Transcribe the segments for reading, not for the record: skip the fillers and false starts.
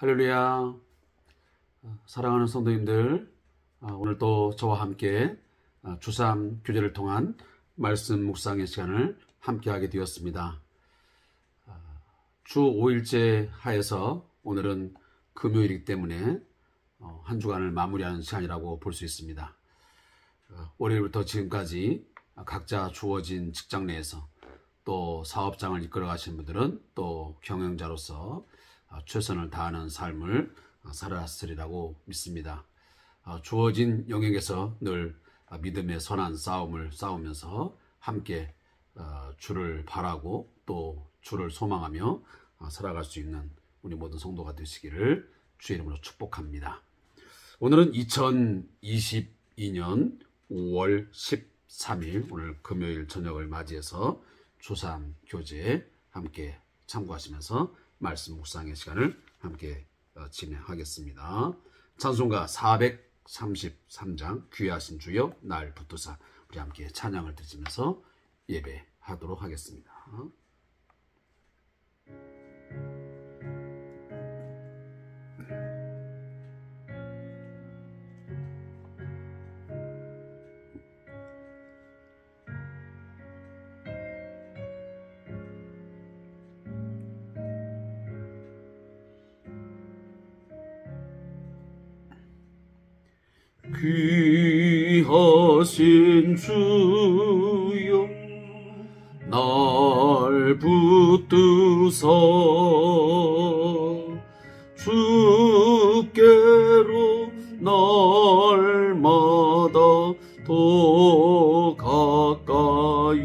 할렐루야. 사랑하는 성도님들, 오늘 또 저와 함께 주3 교제를 통한 말씀 묵상의 시간을 함께 하게 되었습니다. 주 5일째 하에서 오늘은 금요일이기 때문에 한 주간을 마무리하는 시간이라고 볼 수 있습니다. 월요일부터 지금까지 각자 주어진 직장 내에서 또 사업장을 이끌어 가신 분들은 또 경영자로서 최선을 다하는 삶을 살았으리라고 믿습니다. 주어진 영역에서 늘 믿음의 선한 싸움을 싸우면서 함께 주를 바라고 또 주를 소망하며 살아갈 수 있는 우리 모든 성도가 되시기를 주의 이름으로 축복합니다. 오늘은 2022년 5월 13일 오늘 금요일 저녁을 맞이해서 주3 교제에 함께 참고하시면서 말씀 묵상의 시간을 함께 진행하겠습니다. 찬송가 433장 귀하신 주여 날 붙드사, 우리 함께 찬양을 드리면서 예배하도록 하겠습니다. 귀하신 주여 날 붙드사 주께로 날마다 더 가까이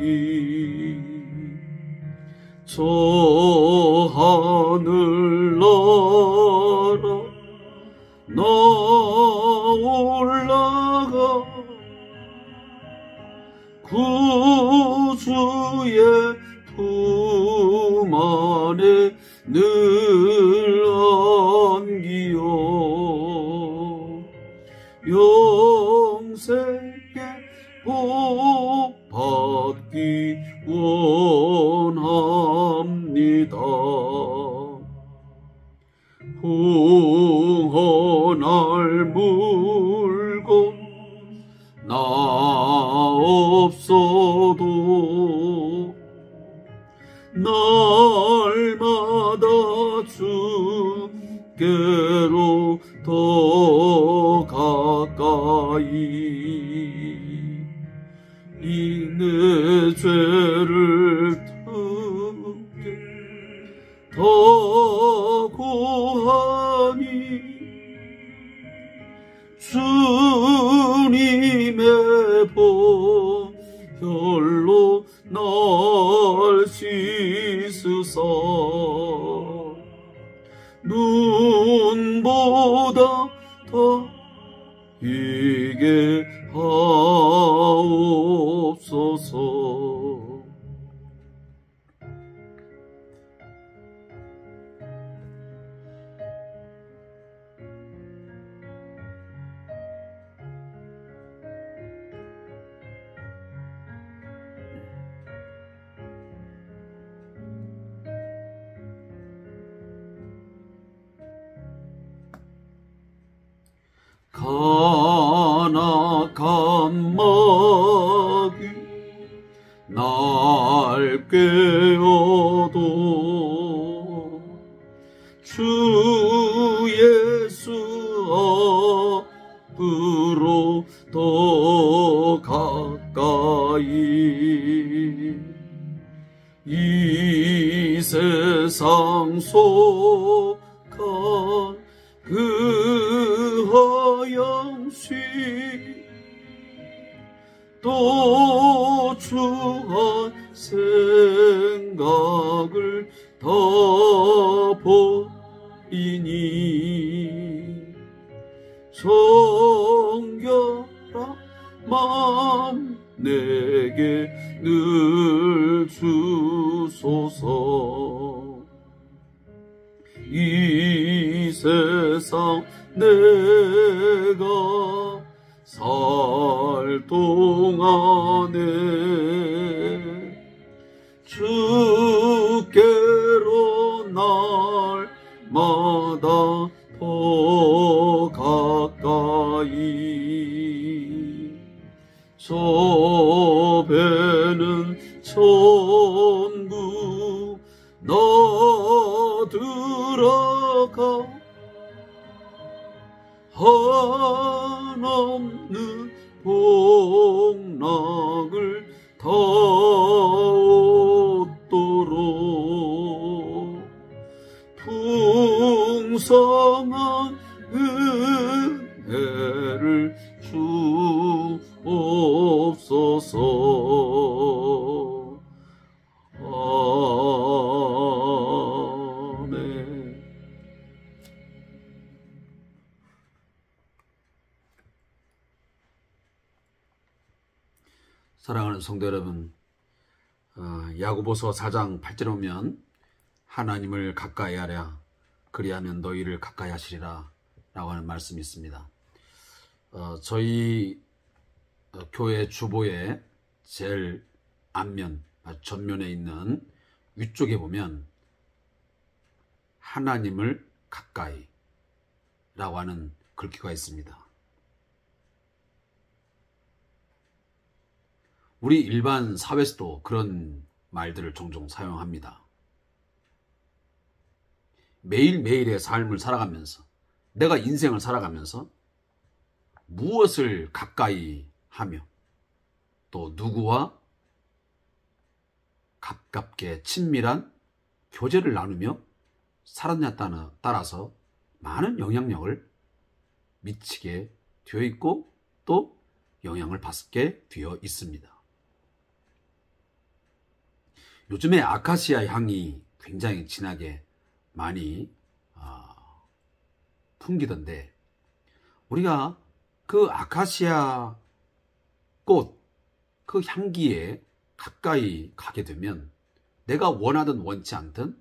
저 하늘나라 나 올라가 구주의 품 안에 늘 안기어 영생의 복 받기 원합니다. 흥헌할 물건 나 없어도 날마다 주께로 더 가까이 이 내 죄를 듣게 더 고하니 주님의 보혈로 날 씻으사 눈보다 더 희게 하옵소서. 간악한 마귀 날 꾀어도 주 예수 앞으로 더 가까이 이 세상 속한 그 허영시 또 추한 생각을 더 보이니 정결한 마음 내게 늘 주소서. 이 세상 내가 살 동안에 주께로 날마다 더 가까이 저 배는 천국 나 들어가 한없는 복락을 다 얻도록 풍성한 은혜를 주옵소서. 아멘. 사랑하는 성도 여러분, 야고보서 4장 8절에 보면 하나님을 가까이 하랴 그리하면 너희를 가까이 하시리라 라고 하는 말씀이 있습니다. 저희 교회 주보의 제일 앞면, 전면에 있는 위쪽에 보면 하나님을 가까이 라고 하는 글귀가 있습니다. 우리 일반 사회에서도 그런 말들을 종종 사용합니다. 매일매일의 삶을 살아가면서, 내가 인생을 살아가면서 무엇을 가까이 하며 또 누구와 가깝게 친밀한 교제를 나누며 살았냐에 따라서 많은 영향력을 미치게 되어 있고 또 영향을 받게 되어 있습니다. 요즘에 아카시아 향이 굉장히 진하게 많이 풍기던데, 우리가 그 아카시아 꽃, 그 향기에 가까이 가게 되면 내가 원하든 원치 않든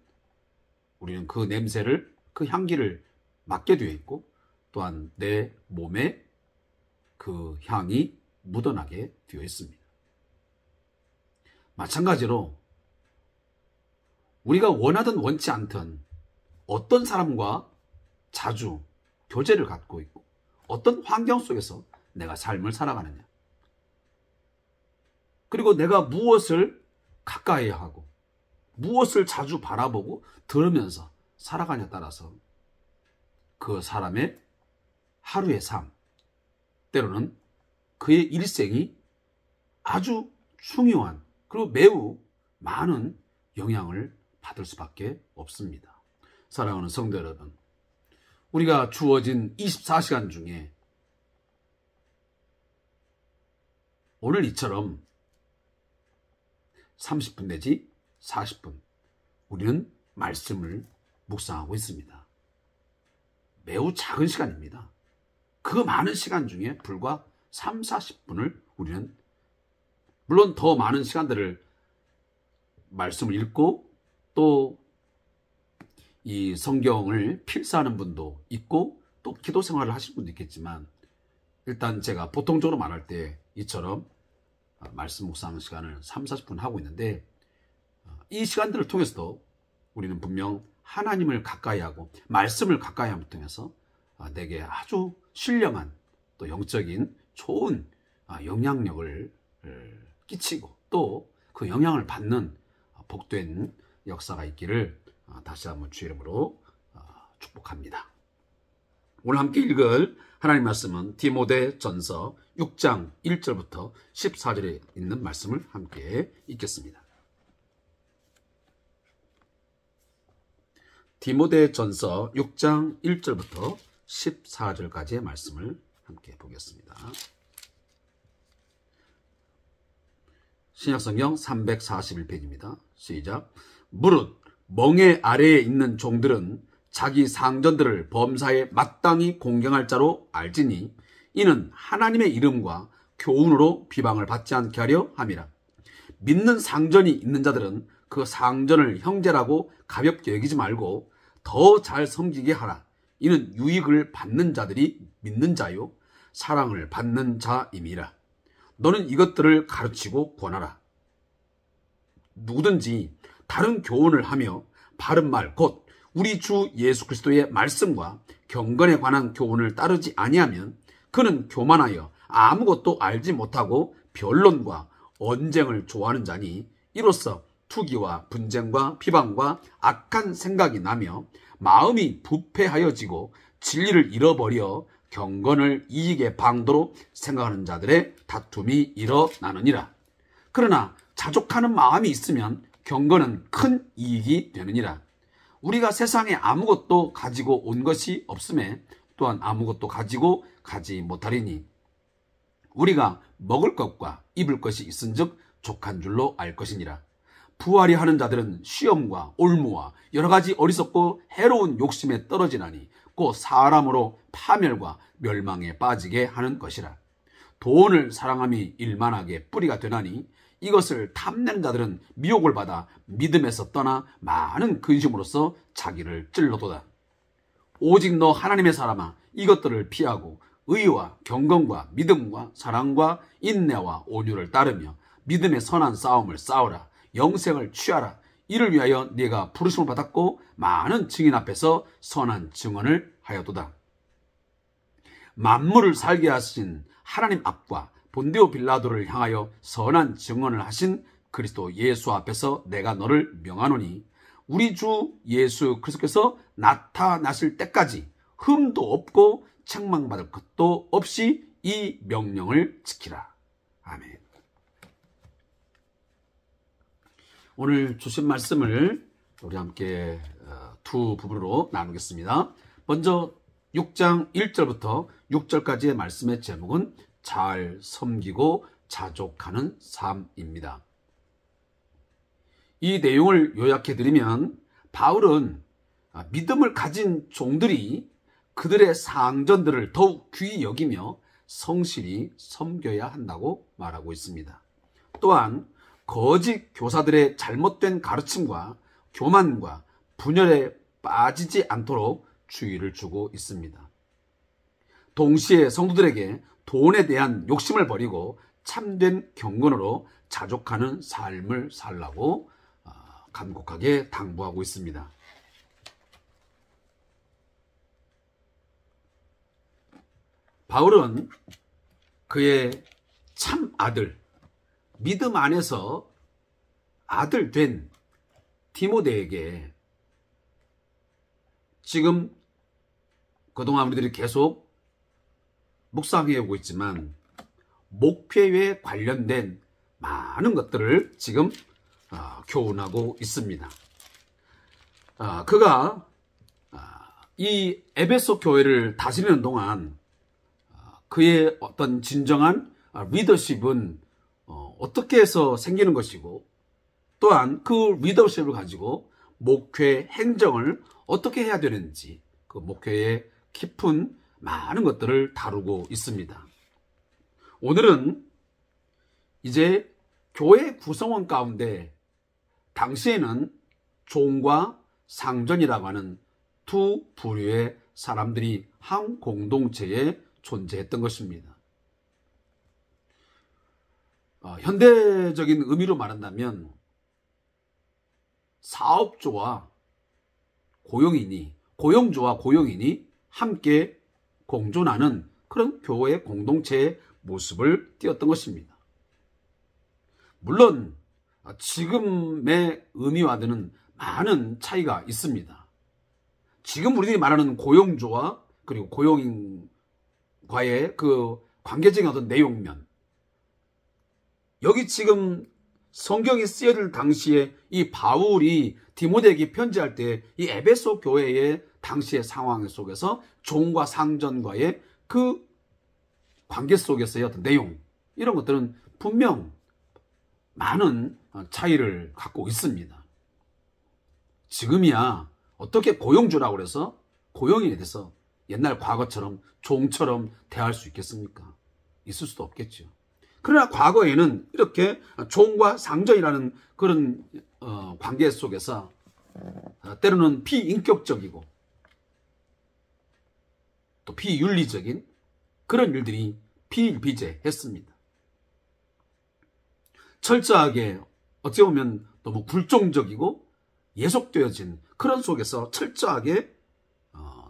우리는 그 냄새를, 그 향기를 맡게 되어 있고 또한 내 몸에 그 향이 묻어나게 되어 있습니다. 마찬가지로 우리가 원하든 원치 않든 어떤 사람과 자주 교제를 갖고 있고 어떤 환경 속에서 내가 삶을 살아가느냐, 그리고 내가 무엇을 가까이 하고 무엇을 자주 바라보고 들으면서 살아가냐에 따라서 그 사람의 하루의 삶, 때로는 그의 일생이 아주 중요한 그리고 매우 많은 영향을 받을 수밖에 없습니다. 사랑하는 성도 여러분, 우리가 주어진 24시간 중에 오늘 이처럼 30분 내지 40분 우리는 말씀을 묵상하고 있습니다. 매우 작은 시간입니다. 그 많은 시간 중에 불과 3, 40분을 우리는, 물론 더 많은 시간들을 말씀을 읽고 또 이 성경을 필사하는 분도 있고 또 기도 생활을 하실 분도 있겠지만, 일단 제가 보통적으로 말할 때 이처럼 말씀 묵상 시간을 3, 40분 하고 있는데, 이 시간들을 통해서도 우리는 분명 하나님을 가까이 하고 말씀을 가까이 함을 통해서 내게 아주 신령한 또 영적인 좋은 영향력을 끼치고 또 그 영향을 받는 복된 역사가 있기를 다시 한번 주의 이름으로 축복합니다. 오늘 함께 읽을 하나님 말씀은 디모데전서 6장 1절부터 14절에 있는 말씀을 함께 읽겠습니다. 디모데전서 6장 1절부터 14절까지의 말씀을 함께 보겠습니다. 신약성경 341페이지입니다. 시작. 무릇 멍에 아래에 있는 종들은 자기 상전들을 범사에 마땅히 공경할 자로 알지니 이는 하나님의 이름과 교훈으로 비방을 받지 않게 하려 함이라. 믿는 상전이 있는 자들은 그 상전을 형제라고 가볍게 여기지 말고 더 잘 섬기게 하라. 이는 유익을 받는 자들이 믿는 자요 사랑을 받는 자임이라. 너는 이것들을 가르치고 권하라. 누구든지 다른 교훈을 하며 바른 말 곧 우리 주 예수 그리스도의 말씀과 경건에 관한 교훈을 따르지 아니하면 그는 교만하여 아무것도 알지 못하고 변론과 언쟁을 좋아하는 자니 이로써 투기와 분쟁과 비방과 악한 생각이 나며 마음이 부패하여지고 진리를 잃어버려 경건을 이익의 방도로 생각하는 자들의 다툼이 일어나느니라. 그러나 자족하는 마음이 있으면 경건은 큰 이익이 되느니라. 우리가 세상에 아무것도 가지고 온 것이 없음에 또한 아무것도 가지고 가지 못하리니 우리가 먹을 것과 입을 것이 있은즉 족한 줄로 알 것이니라. 부하리 하는 자들은 시험과 올무와 여러 가지 어리석고 해로운 욕심에 떨어지나니 곧 사람으로 파멸과 멸망에 빠지게 하는 것이라. 돈을 사랑함이 일만하게 뿌리가 되나니 이것을 탐내는 자들은 미혹을 받아 믿음에서 떠나 많은 근심으로써 자기를 찔러도다. 오직 너 하나님의 사람아, 이것들을 피하고 의와 경건과 믿음과 사랑과 인내와 온유를 따르며 믿음의 선한 싸움을 싸우라. 영생을 취하라. 이를 위하여 네가 부르심을 받았고 많은 증인 앞에서 선한 증언을 하여도다. 만물을 살게 하신 하나님 앞과 본디오 빌라도를 향하여 선한 증언을 하신 그리스도 예수 앞에서 내가 너를 명하노니 우리 주 예수 그리스도께서 나타나실 때까지 흠도 없고 책망받을 것도 없이 이 명령을 지키라. 아멘. 오늘 주신 말씀을 우리 함께 두 부분으로 나누겠습니다. 먼저 6장 1절부터 6절까지의 말씀의 제목은 잘 섬기고 자족하는 삶입니다. 이 내용을 요약해드리면 바울은 믿음을 가진 종들이 그들의 상전들을 더욱 귀히 여기며 성실히 섬겨야 한다고 말하고 있습니다. 또한 거짓 교사들의 잘못된 가르침과 교만과 분열에 빠지지 않도록 주의를 주고 있습니다. 동시에 성도들에게 돈에 대한 욕심을 버리고 참된 경건으로 자족하는 삶을 살라고 간곡하게 당부하고 있습니다. 바울은 그의 참 아들, 믿음 안에서 아들 된 디모데에게 지금 그동안 우리들이 계속 묵상해 오고 있지만 목회에 관련된 많은 것들을 지금 교훈하고 있습니다. 그가 이 에베소 교회를 다스리는 동안 그의 어떤 진정한 리더십은 어떻게 해서 생기는 것이고 또한 그 리더십을 가지고 목회 행정을 어떻게 해야 되는지 그 목회의 깊은 많은 것들을 다루고 있습니다. 오늘은 이제 교회 구성원 가운데 당시에는 종과 상전이라고 하는 두 부류의 사람들이 한 공동체에 존재했던 것입니다. 현대적인 의미로 말한다면 사업주와 고용주와 고용인이 함께 공존하는 그런 교회 공동체의 모습을 띄었던 것입니다. 물론 지금의 의미와는 많은 차이가 있습니다. 지금 우리들이 말하는 고용주와 그리고 고용인과의 그 관계적인 어떤 내용면, 여기 지금 성경이 쓰여질 당시에 이 바울이 디모데에게 편지할 때 이 에베소 교회의 당시의 상황 속에서 종과 상전과의 그 관계 속에서의 어떤 내용, 이런 것들은 분명 많은 차이를 갖고 있습니다. 지금이야 어떻게 고용주라고 해서 고용인에 대해서 옛날 과거처럼 종처럼 대할 수 있겠습니까? 있을 수도 없겠죠. 그러나 과거에는 이렇게 종과 상전이라는 그런 관계 속에서 때로는 비인격적이고 또 비윤리적인 그런 일들이 비일비재했습니다. 철저하게 어찌 보면 너무 굴종적이고 예속되어진 그런 속에서 철저하게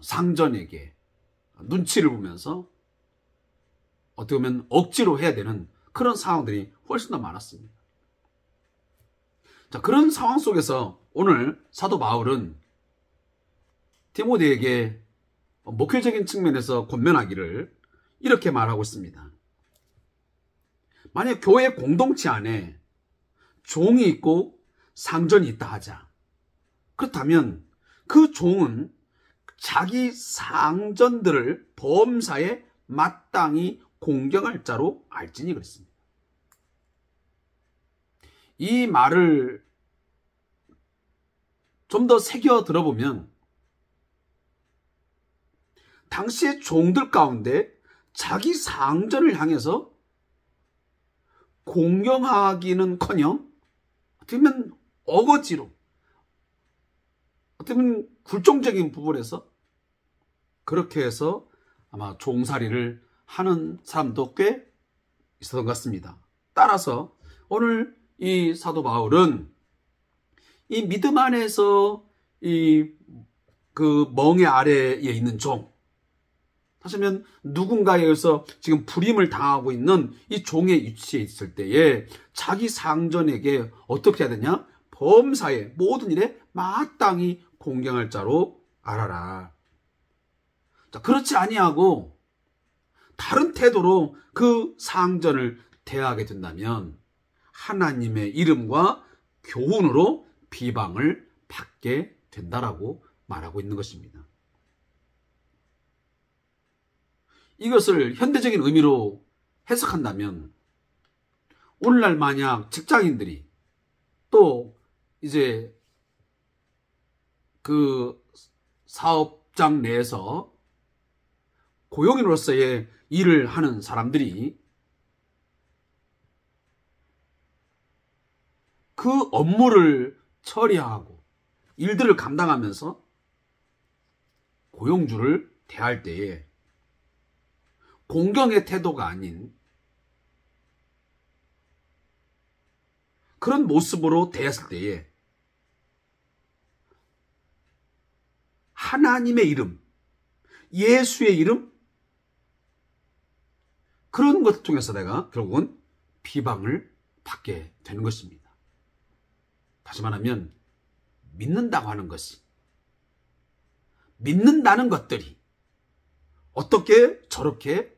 상전에게 눈치를 보면서 어떻게 보면 억지로 해야 되는 그런 상황들이 훨씬 더 많았습니다. 자, 그런 상황 속에서 오늘 사도 바울은 디모데에게 목회적인 측면에서 권면하기를 이렇게 말하고 있습니다. 만약 교회 공동체 안에 종이 있고 상전이 있다 하자. 그렇다면 그 종은 자기 상전들을 범사에 마땅히 공경할 자로 알지니 그랬습니다. 이 말을 좀 더 새겨 들어보면 당시의 종들 가운데 자기 상전을 향해서 공경하기는커녕 어떻게 보면 어거지로 어떻게 보면 굴종적인 부분에서 그렇게 해서 아마 종살이를 하는 사람도 꽤 있었던 것 같습니다. 따라서 오늘 이 사도 바울은 이 믿음 안에서 그 멍에 아래에 있는 종, 사실은 누군가에 의해서 지금 불임을 당하고 있는 이 종의 위치에 있을 때에 자기 상전에게 어떻게 해야 되냐? 범사에 모든 일에 마땅히 공경할 자로 알아라. 자, 그렇지 아니하고 다른 태도로 그 상전을 대하게 된다면 하나님의 이름과 교훈으로 비방을 받게 된다라고 말하고 있는 것입니다. 이것을 현대적인 의미로 해석한다면 오늘날 만약 직장인들이 또 이제 그 사업장 내에서 고용인으로서의 일을 하는 사람들이 그 업무를 처리하고 일들을 감당하면서 고용주를 대할 때에 공경의 태도가 아닌 그런 모습으로 대했을 때에 하나님의 이름, 예수의 이름, 그런 것을 통해서 내가 결국은 비방을 받게 되는 것입니다. 다시 말하면 믿는다고 하는 것이, 믿는다는 것들이 어떻게 저렇게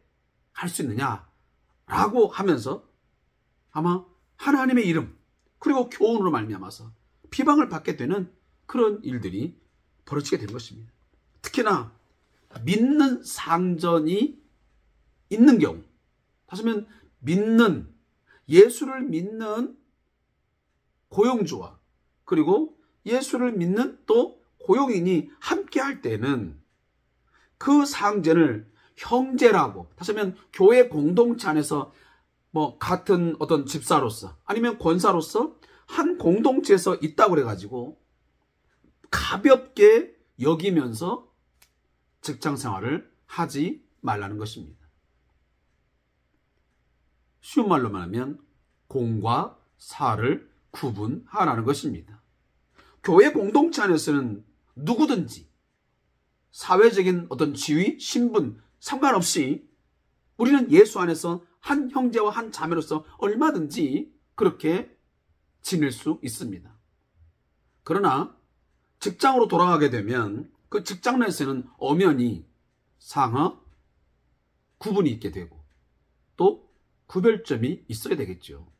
할 수 있느냐라고 하면서 아마 하나님의 이름 그리고 교훈으로 말미암아서 비방을 받게 되는 그런 일들이 벌어지게 된 것입니다. 특히나 믿는 상전이 있는 경우, 다시 말하면 믿는, 예수를 믿는 고용주와 그리고 예수를 믿는 또 고용인이 함께 할 때는 그 상전을 형제라고, 다시 말하면 교회 공동체 안에서 뭐 같은 어떤 집사로서 아니면 권사로서 한 공동체에서 있다고 그래가지고 가볍게 여기면서 직장 생활을 하지 말라는 것입니다. 쉬운 말로 말하면 공과 사를 구분하라는 것입니다. 교회 공동체 안에서는 누구든지 사회적인 어떤 지위, 신분 상관없이 우리는 예수 안에서 한 형제와 한 자매로서 얼마든지 그렇게 지낼 수 있습니다. 그러나 직장으로 돌아가게 되면 그 직장 내에서는 엄연히 상하 구분이 있게 되고 또 구별점이 있어야 되겠죠.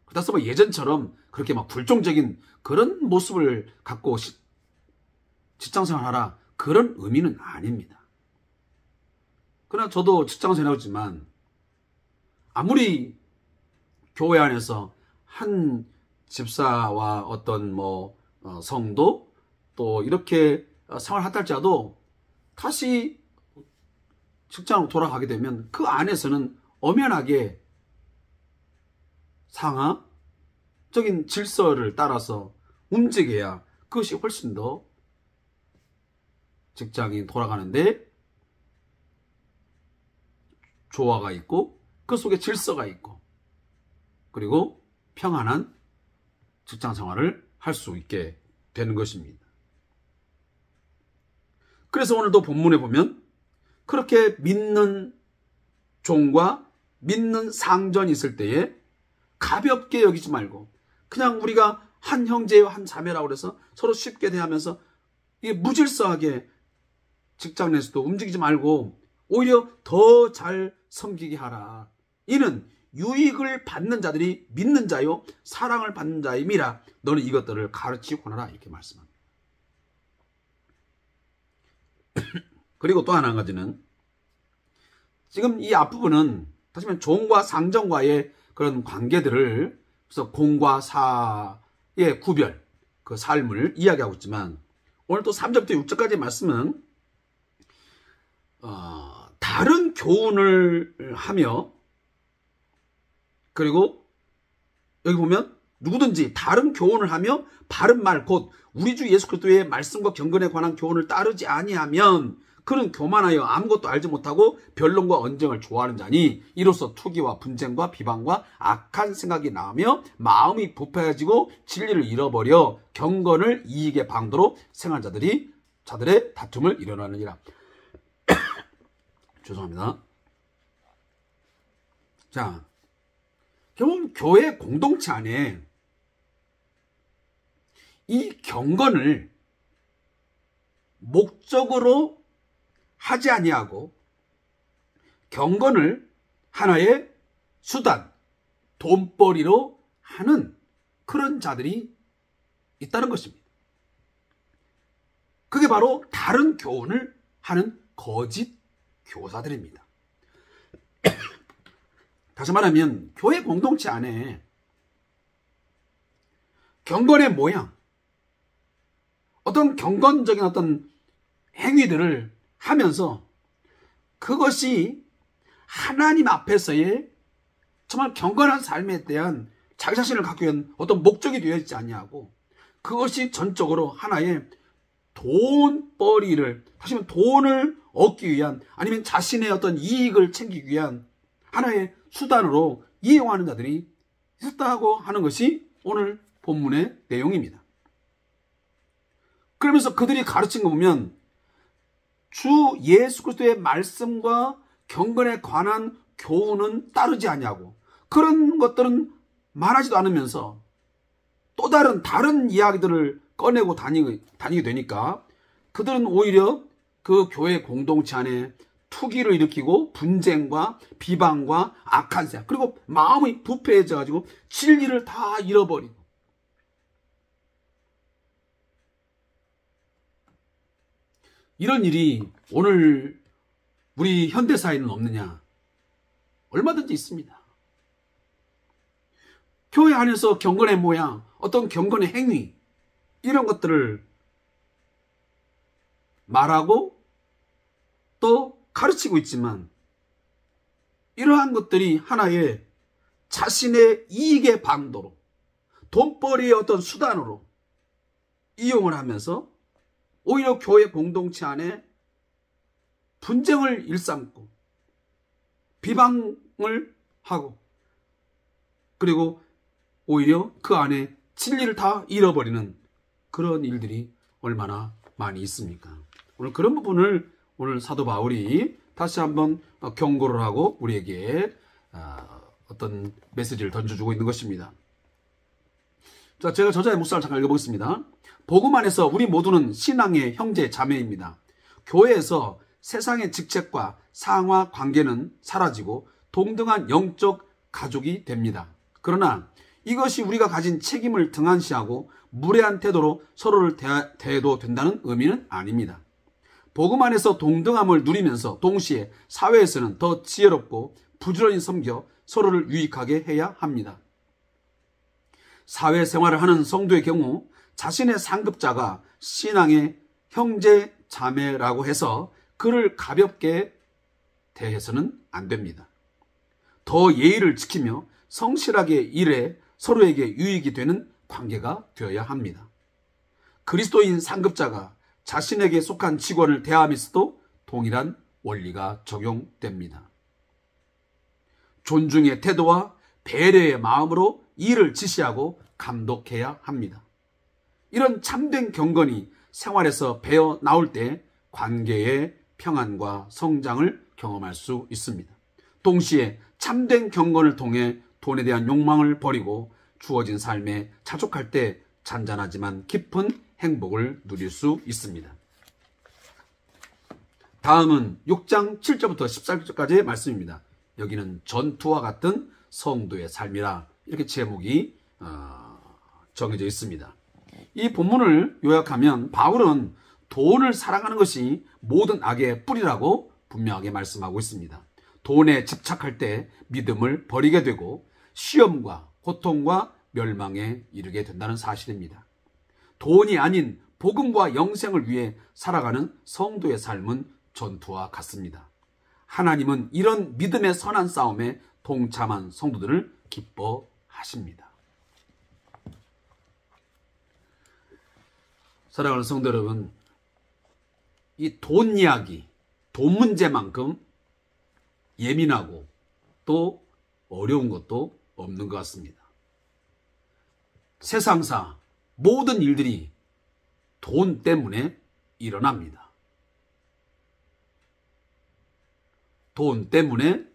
그렇다고 뭐 예전처럼 그렇게 막 불종적인 그런 모습을 갖고 직장생활 하라, 그런 의미는 아닙니다. 그러나 저도 직장생활 해왔지만 아무리 교회 안에서 한 집사와 어떤 성도 또 이렇게 생활하다 할지라도 다시 직장으로 돌아가게 되면 그 안에서는 엄연하게 상하적인 질서를 따라서 움직여야 그것이 훨씬 더 직장이 돌아가는데 조화가 있고 그 속에 질서가 있고 그리고 평안한 직장 생활을 할 수 있게 되는 것입니다. 그래서 오늘도 본문에 보면 그렇게 믿는 종과 믿는 상전이 있을 때에 가볍게 여기지 말고 그냥 우리가 한 형제와 한 자매라고 해서 서로 쉽게 대하면서 이게 무질서하게 직장 내에서도 움직이지 말고 오히려 더 잘 섬기게 하라. 이는 유익을 받는 자들이 믿는 자요 사랑을 받는 자임이라 너는 이것들을 가르치고 하라. 이렇게 말씀합니다. 그리고 또 한 가지는 지금 이 앞부분은 다시 말하면 종과 상전과의 그런 관계들을 그래서 공과 사의 구별, 그 삶을 이야기하고 있지만 오늘 또 3절부터 6절까지의 말씀은 다른 교훈을 하며 그리고 여기 보면 누구든지 다른 교훈을 하며 바른 말 곧 우리 주 예수 그리스도의 말씀과 경건에 관한 교훈을 따르지 아니하면 그는 교만하여 아무것도 알지 못하고 변론과 언쟁을 좋아하는 자니 이로써 투기와 분쟁과 비방과 악한 생각이 나며 마음이 부패해지고 진리를 잃어버려 경건을 이익의 방도로 생활 자들의 다툼을 일어나느니라. 죄송합니다. 자, 결국 교회 공동체 안에 이 경건을 목적으로 하지 아니하고 경건을 하나의 수단, 돈벌이로 하는 그런 자들이 있다는 것입니다. 그게 바로 다른 교훈을 하는 거짓 교사들입니다. 다시 말하면 교회 공동체 안에 경건의 모양, 어떤 경건적인 어떤 행위들을 하면서 그것이 하나님 앞에서의 정말 경건한 삶에 대한 자기 자신을 갖기 위한 어떤 목적이 되어 있지 아니하고 그것이 전적으로 하나의 돈벌이를 다시 말하면 돈을 얻기 위한 아니면 자신의 어떤 이익을 챙기기 위한 하나의 수단으로 이용하는 자들이 있었다고 하는 것이 오늘 본문의 내용입니다. 그러면서 그들이 가르친 거 보면 주 예수 그리스도의 말씀과 경건에 관한 교훈은 따르지 않냐고 그런 것들은 말하지도 않으면서 또 다른 이야기들을 꺼내고 다니게 되니까 그들은 오히려 그 교회 공동체 안에 투기를 일으키고 분쟁과 비방과 악한 생각 그리고 마음이 부패해져가지고 진리를 다 잃어버리고 이런 일이 오늘 우리 현대사회는 없느냐? 얼마든지 있습니다. 교회 안에서 경건의 모양, 어떤 경건의 행위 이런 것들을 말하고 또 가르치고 있지만 이러한 것들이 하나의 자신의 이익의 방도로 돈벌이의 어떤 수단으로 이용을 하면서 오히려 교회 공동체 안에 분쟁을 일삼고 비방을 하고 그리고 오히려 그 안에 진리를 다 잃어버리는 그런 일들이 얼마나 많이 있습니까? 오늘 그런 부분을 오늘 사도 바울이 다시 한번 경고를 하고 우리에게 어떤 메시지를 던져주고 있는 것입니다. 자, 제가 저자의 목사를 잠깐 읽어보겠습니다. 복음 안에서 우리 모두는 신앙의 형제 자매입니다. 교회에서 세상의 직책과 상하 관계는 사라지고 동등한 영적 가족이 됩니다. 그러나 이것이 우리가 가진 책임을 등한시하고 무례한 태도로 서로를 대해도 된다는 의미는 아닙니다. 복음 안에서 동등함을 누리면서 동시에 사회에서는 더 지혜롭고 부지런히 섬겨 서로를 유익하게 해야 합니다. 사회생활을 하는 성도의 경우 자신의 상급자가 신앙의 형제 자매라고 해서 그를 가볍게 대해서는 안 됩니다. 더 예의를 지키며 성실하게 일해 서로에게 유익이 되는 관계가 되어야 합니다. 그리스도인 상급자가 자신에게 속한 직원을 대함에서도 동일한 원리가 적용됩니다. 존중의 태도와 배려의 마음으로 일을 지시하고 감독해야 합니다. 이런 참된 경건이 생활에서 배어 나올 때 관계의 평안과 성장을 경험할 수 있습니다. 동시에 참된 경건을 통해 돈에 대한 욕망을 버리고 주어진 삶에 자족할 때 잔잔하지만 깊은 행복을 누릴 수 있습니다. 다음은 6장 7절부터 14절까지의 말씀입니다. 여기는 전투와 같은 성도의 삶이라 이렇게 제목이 정해져 있습니다. 이 본문을 요약하면 바울은 돈을 사랑하는 것이 모든 악의 뿌리라고 분명하게 말씀하고 있습니다. 돈에 집착할 때 믿음을 버리게 되고 시험과 고통과 멸망에 이르게 된다는 사실입니다. 돈이 아닌 복음과 영생을 위해 살아가는 성도의 삶은 전투와 같습니다. 하나님은 이런 믿음의 선한 싸움에 동참한 성도들을 기뻐하십니다. 사랑하는 성도 여러분, 이 돈 이야기, 돈 문제만큼 예민하고 또 어려운 것도 없는 것 같습니다. 세상사 모든 일들이 돈 때문에 일어납니다. 돈 때문에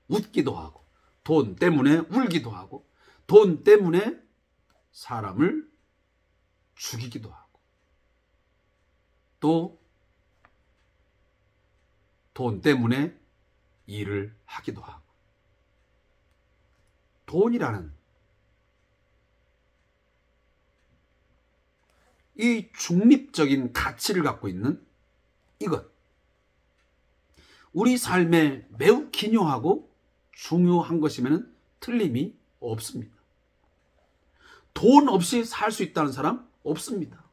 웃기도 하고, 돈 때문에 울기도 하고, 돈 때문에 사람을 죽이기도 하고, 또 돈 때문에 일을 하기도 하고. 돈이라는 이 중립적인 가치를 갖고 있는 이것, 우리 삶에 매우 기묘하고 중요한 것이면 틀림이 없습니다. 돈 없이 살 수 있다는 사람 없습니다.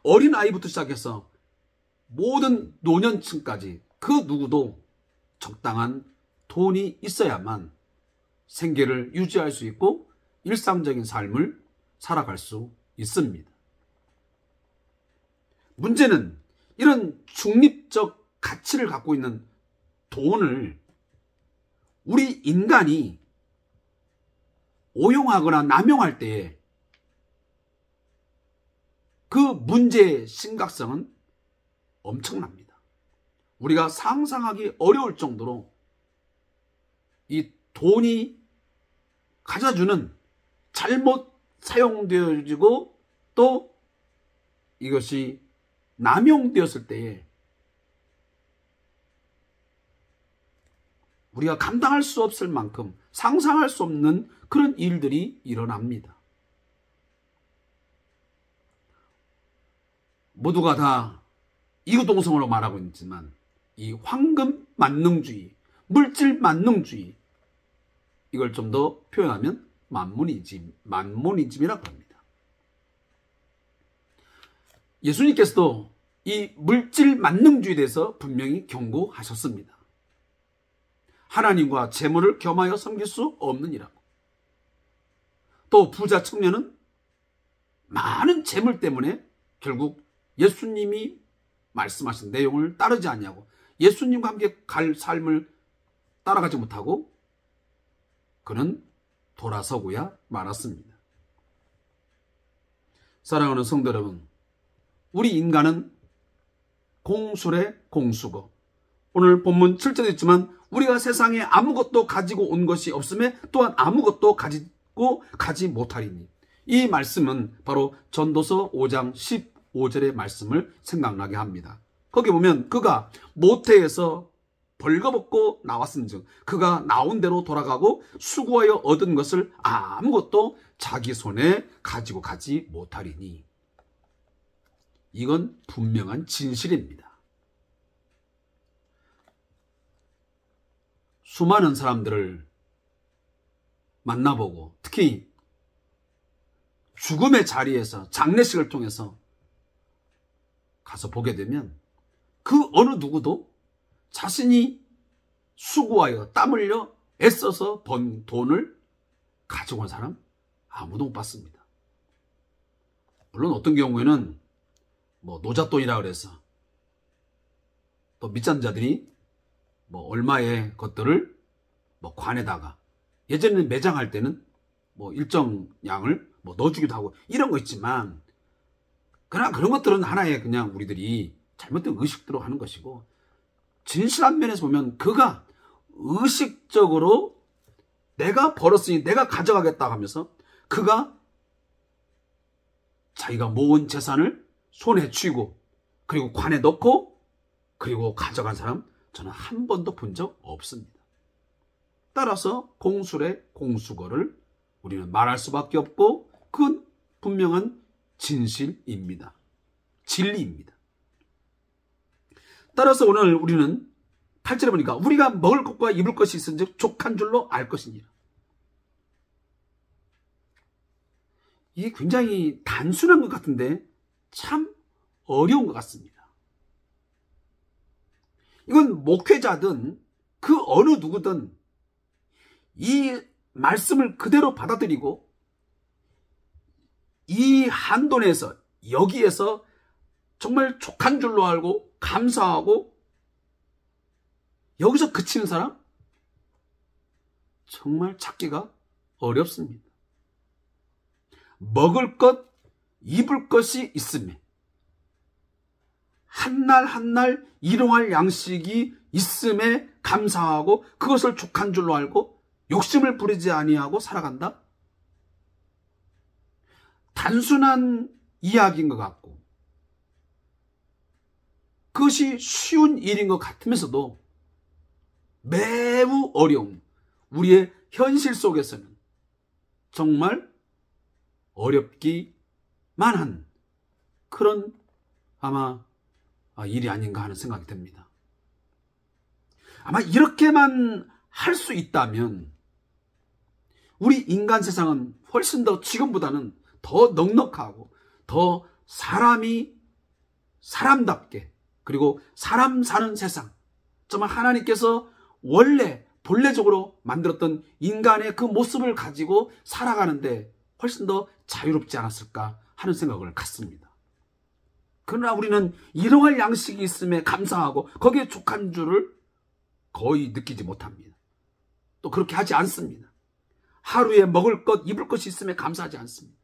어린아이부터 시작해서 모든 노년층까지 그 누구도 적당한 돈이 있어야만 생계를 유지할 수 있고 일상적인 삶을 살아갈 수 있습니다. 문제는 이런 중립적 가치를 갖고 있는 돈을 우리 인간이 오용하거나 남용할 때에 그 문제의 심각성은 엄청납니다. 우리가 상상하기 어려울 정도로 이 돈이 가져주는 잘못 사용되어지고 또 이것이 남용되었을 때에 우리가 감당할 수 없을 만큼 상상할 수 없는 그런 일들이 일어납니다. 모두가 다 이구동성으로 말하고 있지만 이 황금 만능주의, 물질 만능주의, 이걸 좀 더 표현하면 만모니즘이라고 합니다. 예수님께서도 이 물질 만능주의에 대해서 분명히 경고하셨습니다. 하나님과 재물을 겸하여 섬길 수 없느니라고. 또 부자 청년은 많은 재물 때문에 결국 예수님이 말씀하신 내용을 따르지 않냐고, 예수님과 함께 갈 삶을 따라가지 못하고 그는 돌아서고야 말았습니다. 사랑하는 성도 여러분, 우리 인간은 공술의 공수고, 오늘 본문 7절에 있지만 우리가 세상에 아무것도 가지고 온 것이 없음에 또한 아무것도 가지고 가지 못하리니, 이 말씀은 바로 전도서 5장 15절의 말씀을 생각나게 합니다. 거기 보면 그가 모태에서 벌거벗고 나왔은즉 그가 나온 대로 돌아가고 수고하여 얻은 것을 아무것도 자기 손에 가지고 가지 못하리니, 이건 분명한 진실입니다. 수많은 사람들을 만나보고 특히 죽음의 자리에서 장례식을 통해서 가서 보게 되면 그 어느 누구도 자신이 수고하여 땀 흘려 애써서 번 돈을 가지고 온 사람 아무도 못 봤습니다. 물론 어떤 경우에는 노잣돈이라 그래서 또 밑잔자들이 얼마의 것들을 관에다가, 예전에는 매장할 때는 일정 양을 뭐 넣어주기도 하고 이런 거 있지만, 그러나 그런 것들은 하나의 그냥 우리들이 잘못된 의식대로 하는 것이고, 진실한 면에서 보면 그가 의식적으로 내가 벌었으니 내가 가져가겠다 하면서 그가 자기가 모은 재산을 손에 쥐고 그리고 관에 넣고 그리고 가져간 사람 저는 한 번도 본 적 없습니다. 따라서 공술의 공수거를 우리는 말할 수밖에 없고, 그건 분명한 진실입니다. 진리입니다. 따라서 오늘 우리는 8절에 보니까 우리가 먹을 것과 입을 것이 있은즉 족한 줄로 알 것이니라. 이게 굉장히 단순한 것 같은데 참 어려운 것 같습니다. 이건 목회자든 그 어느 누구든 이 말씀을 그대로 받아들이고 이 한도 내에서 여기에서 정말 족한 줄로 알고 감사하고 여기서 그치는 사람 정말 찾기가 어렵습니다. 먹을 것, 입을 것이 있음에 한날 한날 일용할 양식이 있음에 감사하고 그것을 족한 줄로 알고 욕심을 부리지 아니하고 살아간다? 단순한 이야기인 것 같고 그것이 쉬운 일인 것 같으면서도 매우 어려운 우리의 현실 속에서는 정말 어렵기만 한 그런 아마 일이 아닌가 하는 생각이 듭니다. 아마 이렇게만 할 수 있다면 우리 인간 세상은 훨씬 더 지금보다는 더 넉넉하고 더 사람이 사람답게 그리고 사람 사는 세상, 정말 하나님께서 원래 본래적으로 만들었던 인간의 그 모습을 가지고 살아가는데 훨씬 더 자유롭지 않았을까 하는 생각을 갖습니다. 그러나 우리는 일용할 양식이 있음에 감사하고 거기에 족한 줄을 거의 느끼지 못합니다. 또 그렇게 하지 않습니다. 하루에 먹을 것, 입을 것이 있음에 감사하지 않습니다.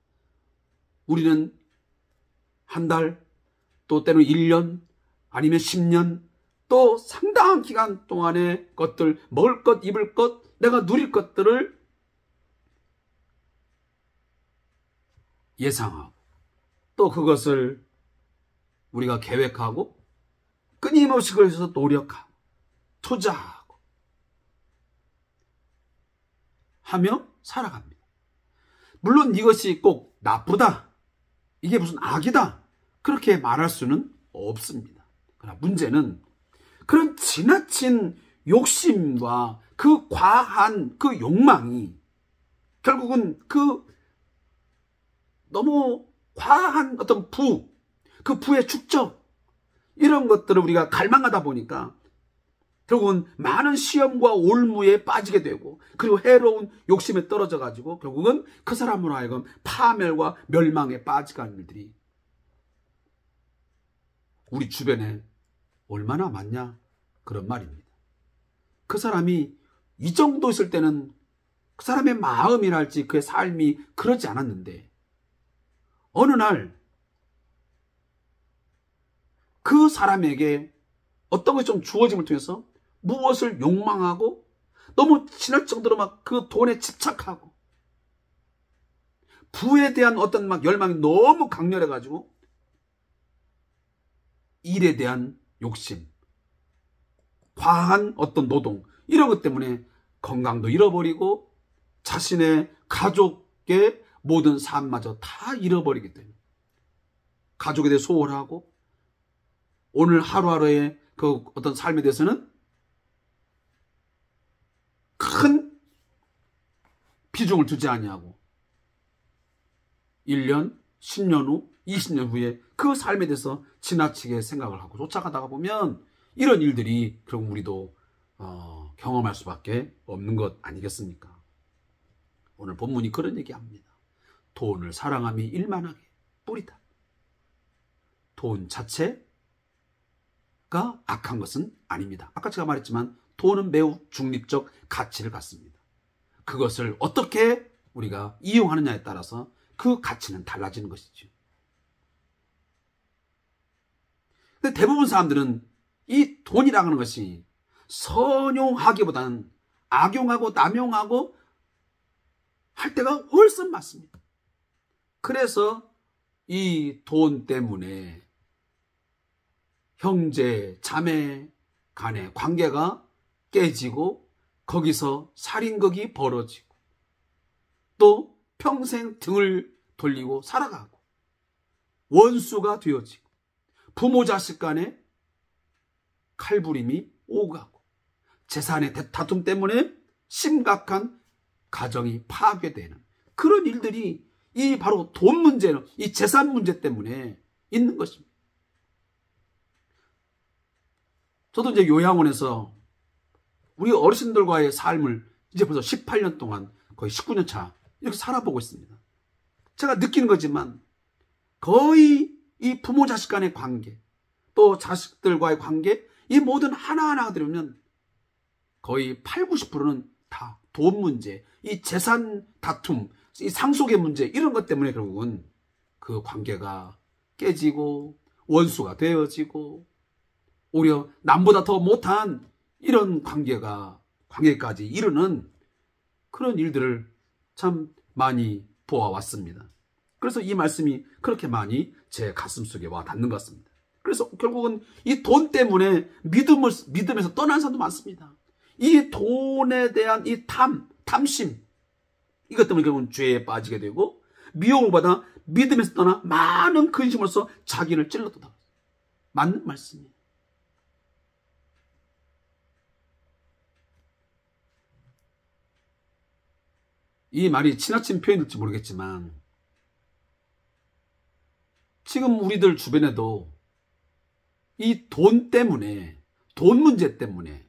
우리는 한 달, 또 때로는 1년, 아니면 10년, 또 상당한 기간 동안의 것들, 먹을 것, 입을 것, 내가 누릴 것들을 예상하고 또 그것을 우리가 계획하고 끊임없이 그래서 노력하고 투자하고 하며 살아갑니다. 물론 이것이 꼭 나쁘다, 이게 무슨 악이다 그렇게 말할 수는 없습니다. 그러나 문제는 그런 지나친 욕심과 그 과한 그 욕망이 결국은 그 너무 과한 어떤 그 부의 축적 이런 것들을 우리가 갈망하다 보니까 결국은 많은 시험과 올무에 빠지게 되고 그리고 해로운 욕심에 떨어져 가지고 결국은 그 사람으로 하여금 파멸과 멸망에 빠지는 일들이 우리 주변에 얼마나 많냐 그런 말입니다. 그 사람이 이 정도 있을 때는 그 사람의 마음이랄지 그의 삶이 그러지 않았는데 어느 날 그 사람에게 어떤 것이 좀 주어짐을 통해서 무엇을 욕망하고 너무 지날 정도로 막 그 돈에 집착하고 부에 대한 어떤 막 열망이 너무 강렬해가지고 일에 대한 욕심, 과한 어떤 노동 이런 것 때문에 건강도 잃어버리고 자신의 가족의 모든 삶마저 다 잃어버리기 때문에 가족에 대해 소홀하고 오늘 하루하루의 그 어떤 삶에 대해서는 큰 비중을 두지 아니하고 1년, 10년 후, 20년 후에 그 삶에 대해서 지나치게 생각을 하고 쫓아가다가 보면 이런 일들이 결국 우리도 경험할 수밖에 없는 것 아니겠습니까? 오늘 본문이 그런 얘기합니다. 돈을 사랑함이 일만하게 뿌리다. 돈 자체가 악한 것은 아닙니다. 아까 제가 말했지만 돈은 매우 중립적 가치를 갖습니다. 그것을 어떻게 우리가 이용하느냐에 따라서 그 가치는 달라지는 것이죠. 근데 대부분 사람들은 이 돈이라는 하는 것이 선용하기보다는 악용하고 남용하고 할 때가 훨씬 많습니다. 그래서 이 돈 때문에 형제, 자매 간의 관계가 깨지고 거기서 살인극이 벌어지고 또 평생 등을 돌리고 살아가고 원수가 되어지고 부모 자식 간에 칼부림이 오가고 재산의 다툼 때문에 심각한 가정이 파괴되는 그런 일들이 이 바로 돈 문제는 이 재산 문제 때문에 있는 것입니다. 저도 이제 요양원에서 우리 어르신들과의 삶을 이제 벌써 18년 동안 거의 19년 차 이렇게 살아보고 있습니다. 제가 느끼는 거지만 거의 이 부모 자식 간의 관계 또 자식들과의 관계 이 모든 하나하나가 들으면 거의 8, 90%는 다 돈 문제, 이 재산 다툼, 이 상속의 문제 이런 것 때문에 결국은 그 관계가 깨지고 원수가 되어지고 오히려 남보다 더 못한 이런 관계까지 이르는 그런 일들을 참 많이 보아왔습니다. 그래서 이 말씀이 그렇게 많이 제 가슴속에 와 닿는 것 같습니다. 그래서 결국은 이 돈 때문에 믿음에서 떠난 사람도 많습니다. 이 돈에 대한 이 탐심, 이것 때문에 결국은 죄에 빠지게 되고 미혹을 받아 믿음에서 떠나 많은 근심으로써 자기를 찔렀다. 맞는 말씀이에요. 이 말이 지나친 표현일지 모르겠지만 지금 우리들 주변에도 이 돈 때문에 돈 문제 때문에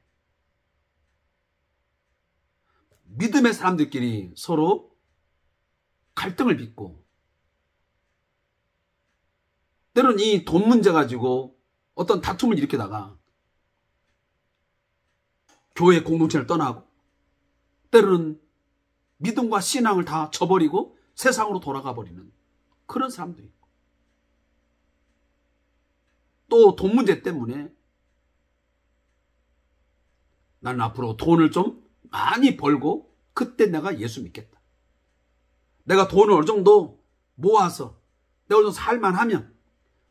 믿음의 사람들끼리 서로 갈등을 빚고 때로는 이 돈 문제 가지고 어떤 다툼을 일으키다가 교회 공동체를 떠나고 때로는 믿음과 신앙을 다 저버리고 세상으로 돌아가 버리는 그런 사람도 있고 또 돈 문제 때문에 나는 앞으로 돈을 좀 많이 벌고 그때 내가 예수 믿겠다. 내가 돈을 어느 정도 모아서 내가 어느 정도 살만하면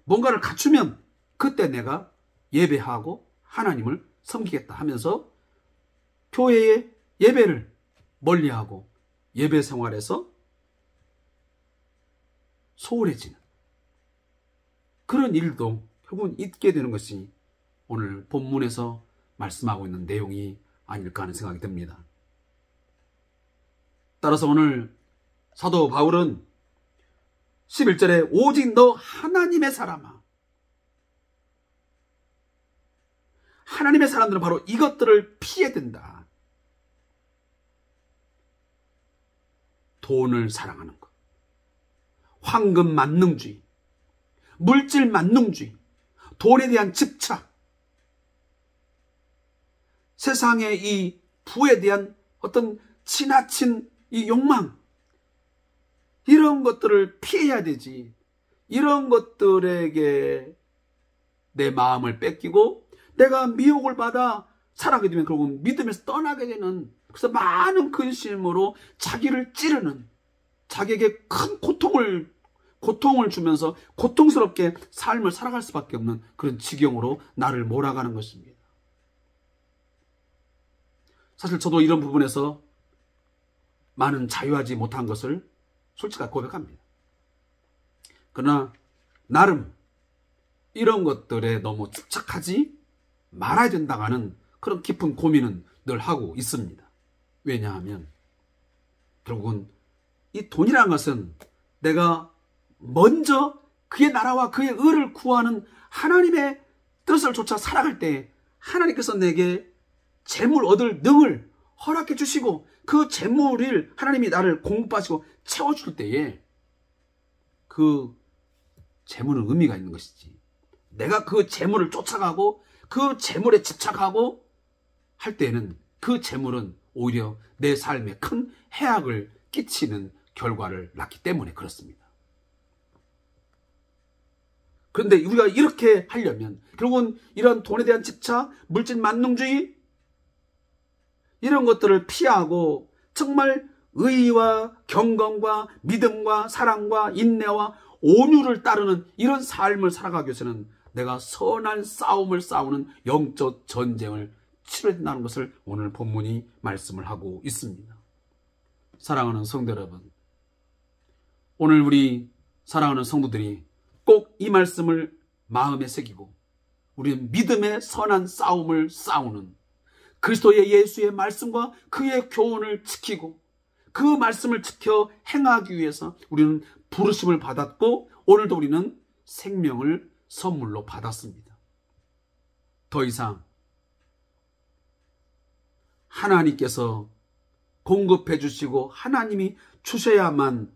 뭔가를 갖추면 그때 내가 예배하고 하나님을 섬기겠다 하면서 교회의 예배를 멀리하고 예배 생활에서 소홀해지는 그런 일도 결국은 있게 되는 것이 오늘 본문에서 말씀하고 있는 내용이 아닐까 하는 생각이 듭니다. 따라서 오늘 사도 바울은 11절에 오직 너 하나님의 사람아, 하나님의 사람들은 바로 이것들을 피해야 된다. 돈을 사랑하는 것, 황금 만능주의, 물질 만능주의, 돈에 대한 집착, 세상의 이 부에 대한 어떤 지나친 이 욕망, 이런 것들을 피해야 되지. 이런 것들에게 내 마음을 뺏기고 내가 미혹을 받아 살아가게 되면 결국 믿음에서 떠나게 되는, 그래서 많은 근심으로 자기를 찌르는, 자기에게 큰 고통을 주면서 고통스럽게 삶을 살아갈 수밖에 없는 그런 지경으로 나를 몰아가는 것입니다. 사실 저도 이런 부분에서 많은 자유하지 못한 것을 솔직하게 고백합니다. 그러나 나름 이런 것들에 너무 집착하지 말아야 된다는 그런 깊은 고민은 늘 하고 있습니다. 왜냐하면 결국은 이 돈이라는 것은 내가 먼저 그의 나라와 그의 의를 구하는 하나님의 뜻을 쫓아 살아갈 때 하나님께서 내게 재물 얻을 능을 허락해 주시고 그 재물을 하나님이 나를 공급하시고 채워줄 때에 그 재물은 의미가 있는 것이지, 내가 그 재물을 쫓아가고 그 재물에 집착하고 할 때는 그 재물은 오히려 내 삶에 큰 해악을 끼치는 결과를 낳기 때문에 그렇습니다. 그런데 우리가 이렇게 하려면 결국은 이런 돈에 대한 집착, 물질 만능주의 이런 것들을 피하고 정말 의와 경건과 믿음과 사랑과 인내와 온유를 따르는 이런 삶을 살아가기 위해서는 내가 선한 싸움을 싸우는 영적 전쟁을 치러야 된다는 것을 오늘 본문이 말씀을 하고 있습니다. 사랑하는 성도 여러분, 오늘 우리 사랑하는 성도들이 꼭 이 말씀을 마음에 새기고 우리는 믿음의 선한 싸움을 싸우는 그리스도의 예수의 말씀과 그의 교훈을 지키고 그 말씀을 지켜 행하기 위해서 우리는 부르심을 받았고 오늘도 우리는 생명을 선물로 받았습니다. 더 이상 하나님께서 공급해 주시고 하나님이 주셔야만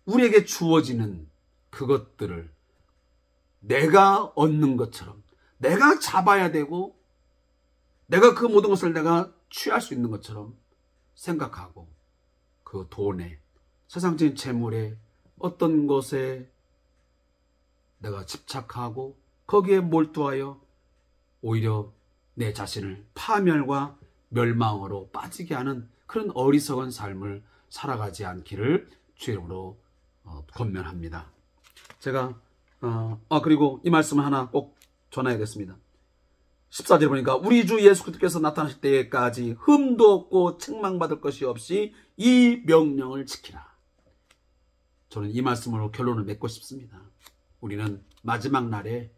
우리에게 주어지는 그것들을 내가 얻는 것처럼 내가 잡아야 되고 내가 그 모든 것을 내가 취할 수 있는 것처럼 생각하고 그 돈에 세상적인 재물에 어떤 것에 내가 집착하고 거기에 몰두하여 오히려 내 자신을 파멸과 멸망으로 빠지게 하는 그런 어리석은 삶을 살아가지 않기를 주의 이름으로 권면합니다. 제가 그리고 이 말씀을 하나 꼭 전해야겠습니다. 14절에 보니까 우리 주 예수 그리스도께서 나타나실 때까지 흠도 없고 책망받을 것이 없이 이 명령을 지키라. 저는 이 말씀으로 결론을 맺고 싶습니다. 우리는 마지막 날에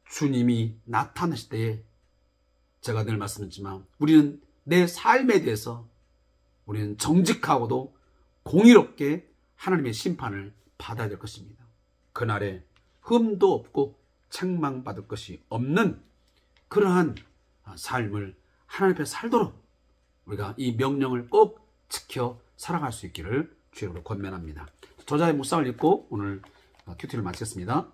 주님이 나타나실 때에 제가 늘 말씀했지만 우리는 내 삶에 대해서 우리는 정직하고도 공의롭게 하나님의 심판을 받아야 될 것입니다. 그날에 흠도 없고 책망받을 것이 없는 그러한 삶을 하나님 앞에 살도록 우리가 이 명령을 꼭 지켜 살아갈 수 있기를 주님으로 권면합니다. 저자의 묵상을 읽고 오늘 큐티를 마치겠습니다.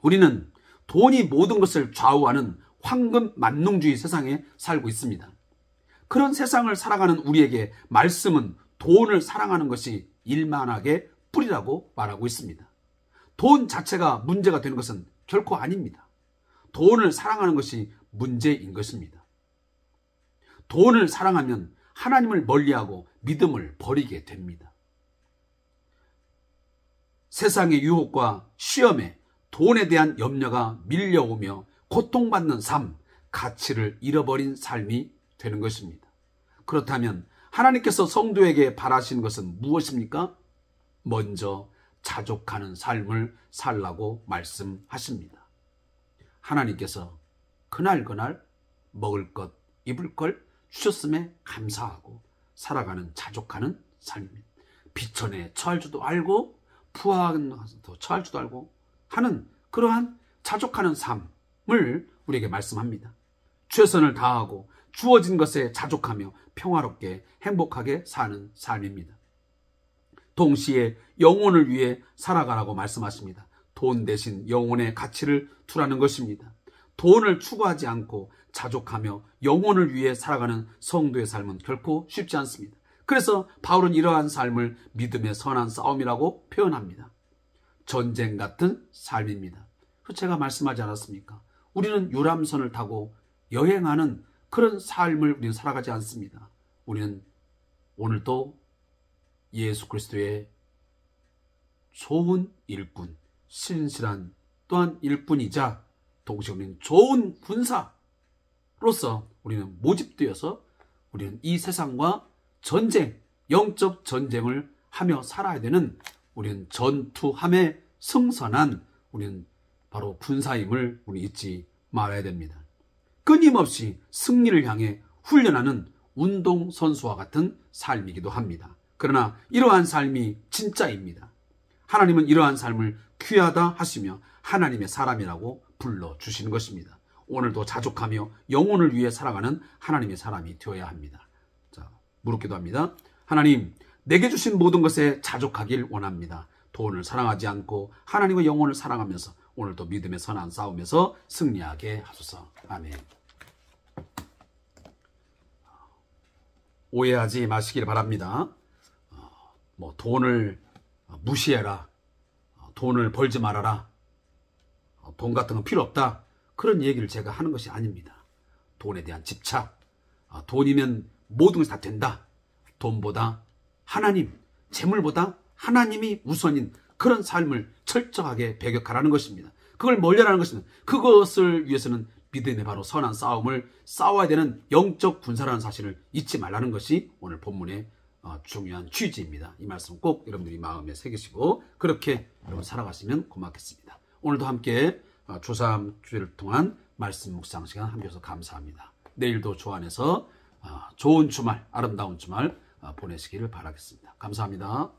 우리는 돈이 모든 것을 좌우하는 황금 만능주의 세상에 살고 있습니다. 그런 세상을 살아가는 우리에게 말씀은 돈을 사랑하는 것이 일만하게 뿌리라고 말하고 있습니다. 돈 자체가 문제가 되는 것은 결코 아닙니다. 돈을 사랑하는 것이 문제인 것입니다. 돈을 사랑하면 하나님을 멀리하고 믿음을 버리게 됩니다. 세상의 유혹과 시험에 돈에 대한 염려가 밀려오며 고통받는 삶, 가치를 잃어버린 삶이 되는 것입니다. 그렇다면 하나님께서 성도에게 바라시는 것은 무엇입니까? 먼저 자족하는 삶을 살라고 말씀하십니다. 하나님께서 그날 먹을 것, 입을 걸 주셨음에 감사하고 살아가는 자족하는 삶입니다. 비천에 처할 줄도 알고 부하도 처할 줄도 알고 하는 그러한 자족하는 삶을 우리에게 말씀합니다. 최선을 다하고 주어진 것에 자족하며 평화롭게 행복하게 사는 삶입니다. 동시에 영혼을 위해 살아가라고 말씀하십니다. 돈 대신 영혼의 가치를 두라는 것입니다. 돈을 추구하지 않고 자족하며 영혼을 위해 살아가는 성도의 삶은 결코 쉽지 않습니다. 그래서 바울은 이러한 삶을 믿음의 선한 싸움이라고 표현합니다. 전쟁 같은 삶입니다. 제가 말씀하지 않았습니까? 우리는 유람선을 타고 여행하는 그런 삶을 우리는 살아가지 않습니다. 우리는 오늘도 예수 그리스도의 좋은 일꾼, 신실한 또한 일꾼이자 동시에 우리는 좋은 군사로서 우리는 모집되어서 우리는 이 세상과 전쟁, 영적 전쟁을 하며 살아야 되는 우리는 전투함에 승선한 우리는 바로 군사임을 우리 잊지 말아야 됩니다. 끊임없이 승리를 향해 훈련하는 운동선수와 같은 삶이기도 합니다. 그러나 이러한 삶이 진짜입니다. 하나님은 이러한 삶을 귀하다 하시며 하나님의 사람이라고 불러주시는 것입니다. 오늘도 자족하며 영혼을 위해 살아가는 하나님의 사람이 되어야 합니다. 자, 무릎 기도합니다. 하나님, 내게 주신 모든 것에 자족하길 원합니다. 돈을 사랑하지 않고 하나님의 영혼을 사랑하면서 오늘도 믿음의 선한 싸움에서 승리하게 하소서. 아멘. 오해하지 마시길 바랍니다. 뭐 돈을 무시해라, 돈을 벌지 말아라, 돈 같은 건 필요 없다, 그런 얘기를 제가 하는 것이 아닙니다. 돈에 대한 집착, 돈이면 모든 것이 다 된다, 돈보다 하나님, 재물보다 하나님이 우선인 그런 삶을 철저하게 배격하라는 것입니다. 그걸 멀리하라는 것입니다. 그것을 위해서는 믿음의 바로 선한 싸움을 싸워야 되는 영적 군사라는 사실을 잊지 말라는 것이 오늘 본문의 중요한 취지입니다. 이 말씀 꼭 여러분들이 마음에 새기시고 그렇게 여러분 살아가시면 고맙겠습니다. 오늘도 함께 주3 주일을 통한 말씀 묵상 시간 함께 해주셔서 감사합니다. 내일도 주 안에서 좋은 주말, 아름다운 주말 보내시기를 바라겠습니다. 감사합니다.